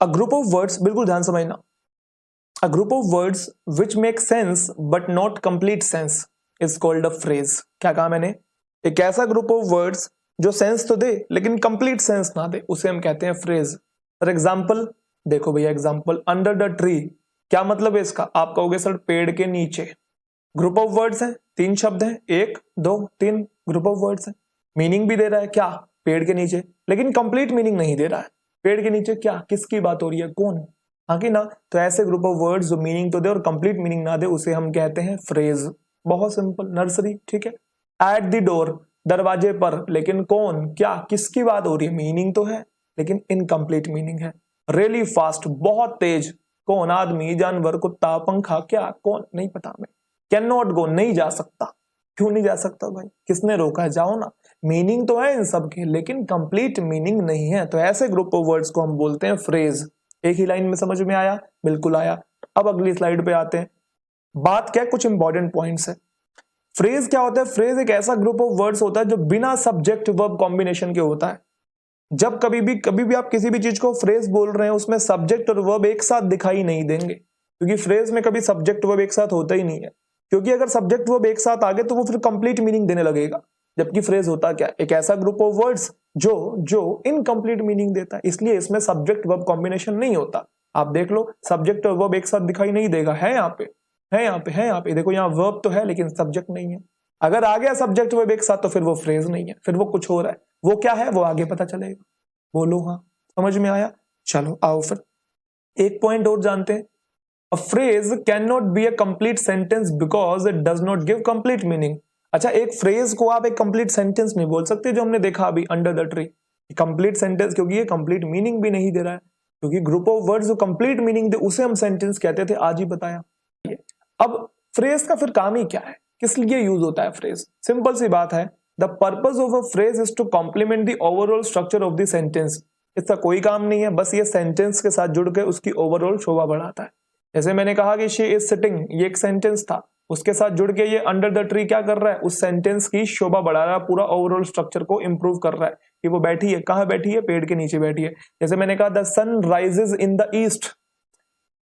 A group of words, बिल्कुल ध्यान समझना, a group of words which make sense but not complete sense is called a phrase. क्या कहा मैंने? एक ऐसा ग्रुप ऑफ वर्ड्स जो सेंस तो दे लेकिन कंप्लीट सेंस ना दे, उसे हम कहते हैं फ्रेज। फॉर एग्जाम्पल देखो भैया, एग्जाम्पल अंडर द ट्री, क्या मतलब है इसका? आप कहोगे सर पेड़ के नीचे। ग्रुप ऑफ वर्ड्स हैं, 3 शब्द हैं, 1 2 3 ग्रुप ऑफ वर्ड्स हैं। मीनिंग भी दे रहा है क्या? पेड़ के नीचे, लेकिन कंप्लीट मीनिंग नहीं दे रहा है। पेड़ के नीचे क्या, किसकी बात हो रही है, कौन? हाँ कि ना? तो ऐसे ग्रुप ऑफ वर्ड्स जो मीनिंग तो दे और कंप्लीट मीनिंग ना दे, उसे हम कहते हैं फ्रेज। बहुत सिंपल। नर्सरी, ठीक है। एट द डोर, दरवाजे पर, लेकिन कौन, क्या, किसकी बात हो रही है? मीनिंग तो है लेकिन इनकम्प्लीट मीनिंग है। रियली फास्ट, बहुत तेज, कौन? आदमी, जानवर, कुत्ता, पंखा, क्या, कौन? नहीं पता हमें। कैन नॉट गो, नहीं जा सकता। क्यों नहीं जा सकता भाई? किसने रोका है? जाओ ना। मीनिंग तो है इन सब के लेकिन कंप्लीट मीनिंग नहीं है, तो ऐसे ग्रुप ऑफ वर्ड्स को हम बोलते हैं फ्रेज। एक ही लाइन में समझ में आया? बिल्कुल आया। अब अगली स्लाइड पे आते हैं। बात क्या है, कुछ इंपॉर्टेंट पॉइंट्स है। फ्रेज क्या होता है? फ्रेज एक ऐसा ग्रुप ऑफ वर्ड्स होता है जो बिना सब्जेक्ट वर्ब कॉम्बिनेशन के होता है। जब कभी भी आप किसी भी चीज को फ्रेज बोल रहे हैं, उसमें सब्जेक्ट और वर्ब एक साथ दिखाई नहीं देंगे, क्योंकि फ्रेज में कभी सब्जेक्ट वर्ब एक साथ होता ही नहीं है। क्योंकि अगर सब्जेक्ट वर्ब एक साथ आ गए तो वो फिर कंप्लीट मीनिंग देने लगेगा। जबकि फ्रेज होता क्या? एक ऐसा ग्रुप ऑफ वर्ड्स जो जो इनकम्प्लीट मीनिंग देता है, इसलिए इसमें सब्जेक्ट वर्ब कॉम्बिनेशन नहीं होता। आप देख लो, सब्जेक्ट और वर्ब एक साथ दिखाई नहीं देगा। है यहाँ पे, है यहाँ पे, है यहाँ पे, देखो यहाँ वर्ब तो है लेकिन सब्जेक्ट नहीं है। अगर आ गया सब्जेक्ट वर्ब एक साथ तो फिर वो फ्रेज नहीं है, फिर वो कुछ हो रहा है। वो क्या है वो आगे पता चलेगा। बोलो हाँ, समझ में आया? चलो आओ फिर एक पॉइंट और जानते हैं। A phrase can not be a complete sentence because it does not give complete meaning. अच्छा, एक फ्रेज को आप एक कंप्लीट सेंटेंस नहीं बोल सकते, जो हमने देखा अभी under the tree. Complete sentence क्योंकि ये कंप्लीट मीनिंग भी नहीं दे रहा है, क्योंकि ग्रुप ऑफ वर्ड्स जो कंप्लीट मीनिंग दे उसे हम सेंटेंस कहते थे, आज ही बताया। अब फ्रेज का फिर काम ही क्या है, किस लिए यूज होता है फ्रेज? सिंपल सी बात है, the purpose of a phrase is to complement the overall structure of the sentence. इसका कोई काम नहीं है, बस ये सेंटेंस के साथ जुड़ के उसकी ओवरऑल शोभा बढ़ाता है। जैसे मैंने कहा कि शी इज सिटिंग, ये एक सेंटेंस था, उसके साथ जुड़ के ये अंडर द ट्री क्या कर रहा है? उस सेंटेंस की शोभा बढ़ा रहा है, पूरा ओवरऑल स्ट्रक्चर को इंप्रूव कर रहा है कि वो बैठी है, कहाँ बैठी है? पेड़ के नीचे बैठी है। जैसे मैंने कहा the sun rises in the east,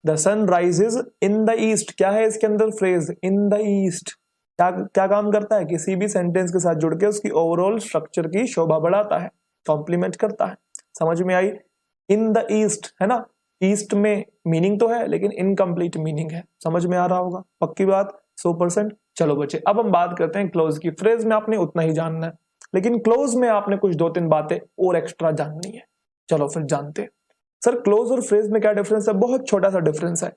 the sun rises in the east, क्या है इसके अंदर फ्रेज? In the east. क्या क्या काम करता है? किसी भी सेंटेंस के साथ जुड़ के उसकी ओवरऑल स्ट्रक्चर की शोभा बढ़ाता है, कॉम्प्लीमेंट करता है। समझ में आई? इन द ईस्ट है ना, ईस्ट में मीनिंग तो है लेकिन इनकम्प्लीट मीनिंग है। समझ में आ रहा होगा? पक्की बात, 100%। चलो बच्चे, अब हम बात करते हैं क्लोज की। फ्रेज में आपने उतना ही जानना है, लेकिन क्लोज में आपने कुछ 2-3 बातें और एक्स्ट्रा जाननी है। चलो फिर जानते हैं। सर क्लोज और फ्रेज में क्या डिफरेंस है? बहुत छोटा सा डिफरेंस है।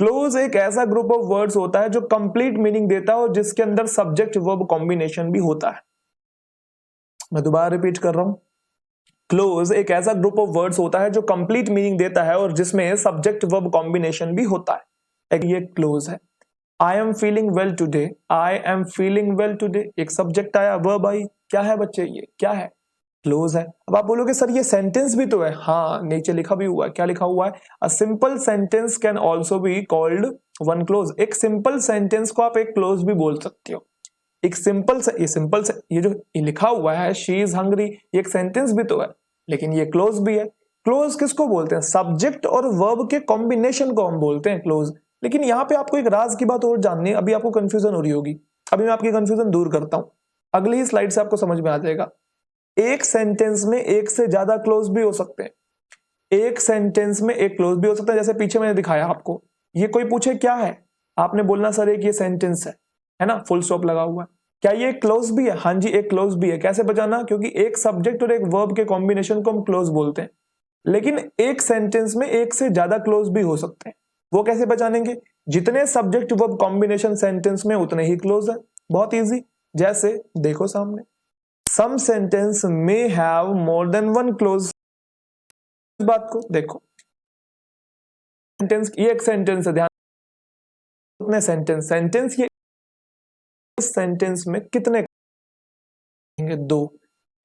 क्लोज एक ऐसा ग्रुप ऑफ वर्ड्स होता है जो कंप्लीट मीनिंग देता है और जिसके अंदर सब्जेक्ट वर्ब कॉम्बिनेशन भी होता है। मैं दोबारा रिपीट कर रहा हूं, क्लोज एक ऐसा ग्रुप ऑफ वर्ड्स होता है जो कंप्लीट मीनिंग देता है और जिसमें सब्जेक्ट वर्ब कॉम्बिनेशन भी होता है। ये क्लोज है। I am feeling well today, I am feeling well today, एक सब्जेक्ट आया, वर्ब आई, क्या है बच्चे? ये क्या है? क्लोज है। अब आप बोलोगे सर ये सेंटेंस भी तो है। हाँ, नीचे लिखा भी हुआ है, क्या लिखा हुआ है? A simple sentence can also be called one clause. एक सिंपल सेंटेंस को आप एक क्लोज भी बोल सकते हो। एक सिंपल से, ये जो ये लिखा हुआ है शी इज हंग्री, ये एक सेंटेंस भी तो है लेकिन ये क्लोज भी है। क्लोज किसको बोलते हैं? सब्जेक्ट और वर्ब के कॉम्बिनेशन को हम बोलते हैं क्लोज। लेकिन यहाँ पे आपको एक राज की बात और जाननी है, अभी आपको कंफ्यूजन हो रही होगी, अभी मैं आपकी कंफ्यूजन दूर करता हूं, अगली ही स्लाइड से आपको समझ में आ जाएगा। एक सेंटेंस में एक से ज्यादा क्लोज भी हो सकते हैं, एक सेंटेंस में एक क्लोज भी हो सकता है। जैसे पीछे मैंने दिखाया आपको, ये कोई पूछे क्या है, आपने बोलना सर एक ये सेंटेंस है ना, फुल स्टॉप लगा हुआ है। क्या ये क्लोज भी है? हाँ जी, एक क्लोज भी है। कैसे बचाना? क्योंकि एक सब्जेक्ट और एक वर्ब के कॉम्बिनेशन को हम क्लोज बोलते हैं, लेकिन एक सेंटेंस में एक से ज्यादा क्लोज भी हो सकते हैं। वो कैसे पहचानेंगे? जितने सब्जेक्ट वर्ब कॉम्बिनेशन सेंटेंस में उतने ही क्लोज है। बहुत इजी, जैसे देखो सामने, some sentence may have more than one clause. इस बात को देखो, सेंटेंस, ये एक सेंटेंस है, ध्यान, कितने सेंटेंस, सेंटेंस ये, इस सेंटेंस में कितने होंगे? 2।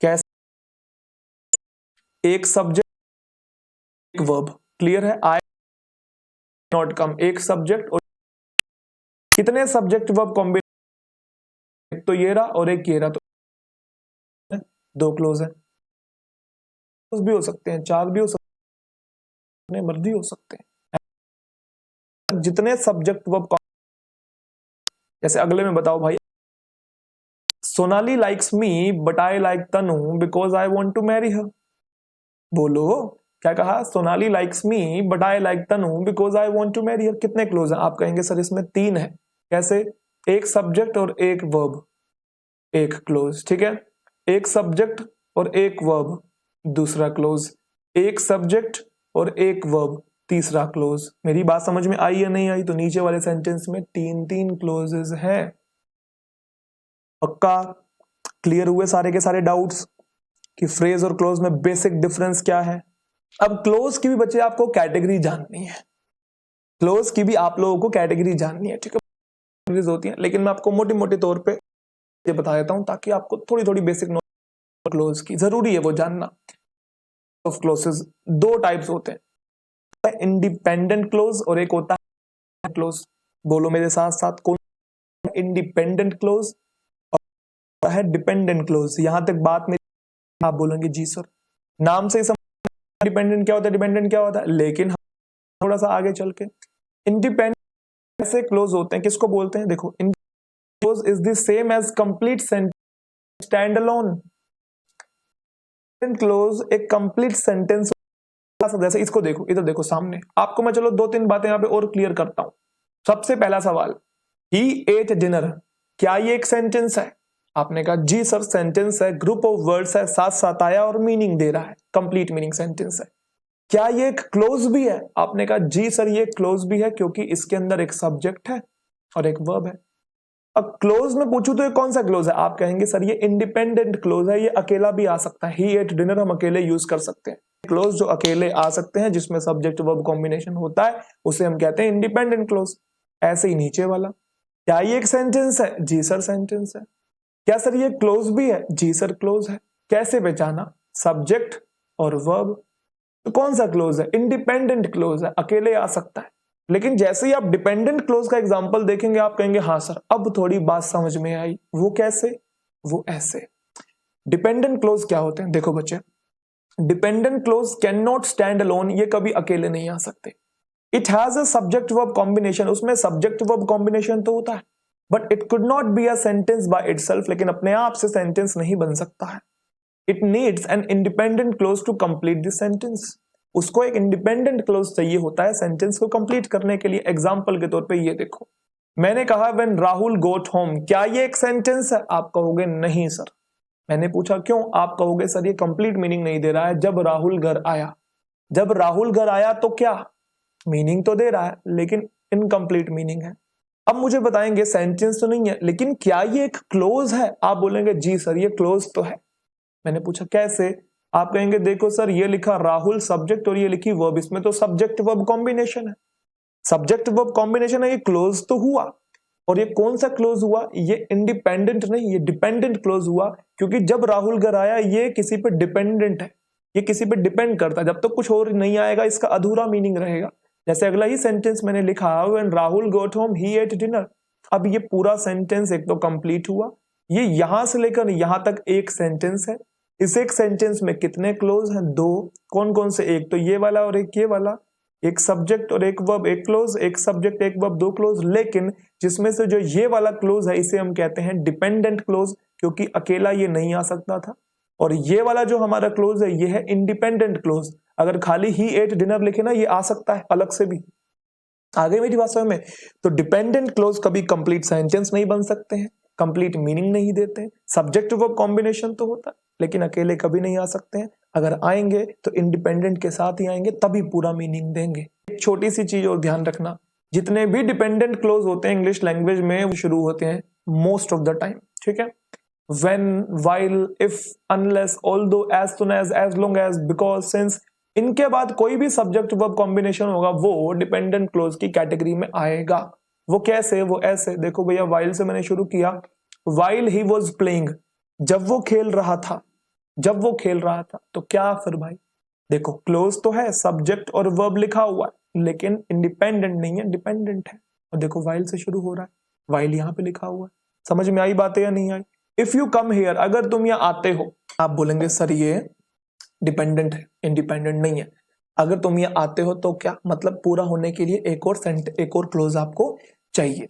कैसे? एक सब्जेक्ट एक वर्ब, क्लियर है? आई नॉट कम, एक सब्जेक्ट और कितने सब्जेक्ट वर्ब कॉम्बिनेशन? तो ये रहा और एक ये रहा, तो 2 क्लोज है। भी हो सकते हैं, 4 भी हो सकते जितने मर्जी हो सकते हैं, जितने सब्जेक्ट वर्ब, जैसे अगले में बताओ भाई, Sonali likes me but I like Tanu because I want to marry her. बोलो क्या कहा, Sonali likes me but I like Tanu because I want to marry her. कितने क्लोज है? आप कहेंगे सर इसमें 3 है। कैसे? एक सब्जेक्ट और एक वर्ब, एक क्लोज, ठीक है। एक सब्जेक्ट और एक वर्ब, दूसरा क्लोज। एक सब्जेक्ट और एक वर्ब, तीसरा क्लोज। मेरी बात समझ में आई या नहीं आई? तो नीचे वाले सेंटेंस में 3 क्लोजेस हैं। पक्का क्लियर हुए सारे के सारे डाउट्स कि फ्रेज और क्लोज में बेसिक डिफरेंस क्या है? अब क्लोज की भी बच्चे आपको कैटेगरी जाननी है, क्लोज की भी आप लोगों को कैटेगरी जाननी है, ठीक है। होती है, लेकिन मैं आपको मोटे मोटे तौर पे ये बता देता हूं ताकि आपको थोड़ी थोड़ी बेसिक नॉलेज क्लोज की जरूरी है वो जानना। ऑफ क्लोजेस 2 टाइप्स होते हैं, इंडिपेंडेंट क्लोज और एक होता है क्लोज। बोलो मेरे साथ साथ, कौन? इंडिपेंडेंट क्लोज और है डिपेंडेंट क्लोज। यहां तक बात में आप बोलेंगे जी सर, नाम से ही डिपेंडेंट क्या होता है, डिपेंडेंट क्या होता है, लेकिन थोड़ा सा आगे चल के इंडिपेंडेंट ऐसे क्लोज होते हैं, किसको बोलते हैं? देखो, clause is the same as complete sentence stand alone. Clause एक कंप्लीट सेंटेंस, जैसे इसको देखो, इधर देखो सामने आपको मैं, चलो 2-3 बातें यहां पे और क्लियर करता हूं। सबसे पहला सवाल, ही एट डिनर, क्या ये एक सेंटेंस है? आपने कहा जी सर सेंटेंस है, ग्रुप ऑफ वर्ड्स है, साथ साथ आया और मीनिंग दे रहा है, कंप्लीट मीनिंग सेंटेंस है। क्या ये एक क्लोज भी है? आपने कहा जी सर ये क्लोज भी है क्योंकि इसके अंदर एक सब्जेक्ट है और एक वर्ब है। अब क्लोज में पूछूं तो ये कौन सा क्लोज है? आप कहेंगे सर ये इंडिपेंडेंट क्लोज है, ये अकेला भी आ सकता है। ही एट डिनर हम अकेले यूज कर सकते हैं। क्लोज जो अकेले आ सकते हैं, जिसमें सब्जेक्ट वर्ब कॉम्बिनेशन होता है, उसे हम कहते हैं इंडिपेंडेंट क्लोज। ऐसे ही नीचे वाला, क्या ये एक सेंटेंस है? जी सर सेंटेंस है। क्या सर ये क्लोज भी है? जी सर क्लोज है। कैसे पहचाना? सब्जेक्ट और वर्ब। तो कौन सा क्लोज है? इंडिपेंडेंट क्लोज है, अकेले आ सकता है। लेकिन जैसे ही आप डिपेंडेंट क्लोज का एग्जांपल देखेंगे, आप कहेंगे हाँ सर अब थोड़ी बात समझ में आई। वो कैसे? वो ऐसे। डिपेंडेंट क्लोज क्या होते हैं? देखो बच्चे, dependent clause can not stand alone, ये कभी अकेले नहीं आ सकते। It has a subject verb combination, उसमें सब्जेक्ट वर्ब कॉम्बिनेशन तो होता है, but it could not be a sentence by itself, लेकिन अपने आप से सेंटेंस नहीं बन सकता है। It needs an independent clause to complete the sentence, उसको एक इंडिपेंडेंट क्लोज चाहिए होता है सेंटेंस को कंप्लीट करने के लिए। एग्जांपल के तौर पे ये देखो, मैंने कहा व्हेन राहुल गोट होम, क्या ये एक सेंटेंस है? आप कहोगे नहीं सर। मैंने पूछा क्यों? आप कहोगे सर ये कंप्लीट मीनिंग नहीं दे रहा है। जब राहुल घर आया, जब राहुल घर आया तो क्या मीनिंग तो दे रहा है, लेकिन इनकम्प्लीट मीनिंग है। अब मुझे बताएंगे सेंटेंस तो नहीं है, लेकिन क्या ये एक क्लोज है? आप बोलेंगे जी सर ये क्लोज तो है। मैंने पूछा कैसे? आप कहेंगे देखो सर ये लिखा राहुल सब्जेक्ट और ये लिखी वर्ब, इसमें तो सब्जेक्ट वर्ब कॉम्बिनेशन है, सब्जेक्ट वर्ब कॉम्बिनेशन है, ये क्लोज तो हुआ। और ये कौन सा क्लोज हुआ? ये इंडिपेंडेंट नहीं, ये डिपेंडेंट क्लोज हुआ, क्योंकि जब राहुल घर आया ये किसी पे डिपेंडेंट है, ये किसी पे डिपेंड करता है। जब तक तो कुछ और नहीं आएगा इसका अधूरा मीनिंग रहेगा। जैसे अगला ही सेंटेंस मैंने लिखा when Rahul got home he ate dinner. अब ये पूरा सेंटेंस एक तो कंप्लीट हुआ, ये यहां से लेकर यहां तक एक सेंटेंस है। इस एक सेंटेंस में कितने क्लोज हैं? 2। कौन कौन से? एक तो ये वाला और एक ये वाला, एक सब्जेक्ट और एक वर्ब, एक क्लोज, एक सब्जेक्ट एक वर्ब 2 क्लोज। लेकिन जिसमें से जो ये वाला क्लोज है इसे हम कहते हैं डिपेंडेंट क्लोज, क्योंकि अकेला ये नहीं आ सकता था। और ये वाला जो हमारा क्लोज है ये है इंडिपेंडेंट क्लोज। अगर खाली ही एट डिनर लिखे ना, ये आ सकता है अलग से भी। आगे मेरी भाषा में, तो डिपेंडेंट क्लोज कभी कंप्लीट सेंटेंस नहीं बन सकते हैं, कंप्लीट मीनिंग नहीं देते हैं। सब्जेक्ट वर्ब कॉम्बिनेशन तो होता है, लेकिन अकेले कभी नहीं आ सकते हैं। अगर आएंगे तो इंडिपेंडेंट के साथ ही आएंगे, तभी पूरा मीनिंग देंगे। एक छोटी सी चीज और ध्यान रखना, जितने भी डिपेंडेंट क्लोज होते हैं इंग्लिश लैंग्वेज में, वो शुरू होते हैं मोस्ट ऑफ द टाइम, ठीक है, when, while, if, unless, although, as soon as long as, because, since, इनके बाद कोई भी सब्जेक्ट वर्ब कॉम्बिनेशन होगा वो डिपेंडेंट क्लोज की कैटेगरी में आएगा। वो कैसे? वो ऐसे। देखो भैया, while से मैंने शुरू किया, while he was playing, जब वो खेल रहा था, जब वो खेल रहा था, तो क्या फिर भाई? देखो क्लोज तो है, सब्जेक्ट और वर्ब लिखा हुआ है, लेकिन इंडिपेंडेंट नहीं है, डिपेंडेंट है। और देखो while से शुरू हो रहा है, while यहां पे लिखा हुआ है। समझ में आई बातें या नहीं आई? इफ यू कम हियर, अगर तुम यहाँ आते हो, आप बोलेंगे सर ये डिपेंडेंट है, इंडिपेंडेंट नहीं है। अगर तुम ये आते हो तो क्या मतलब पूरा होने के लिए एक और क्लोज आपको चाहिए।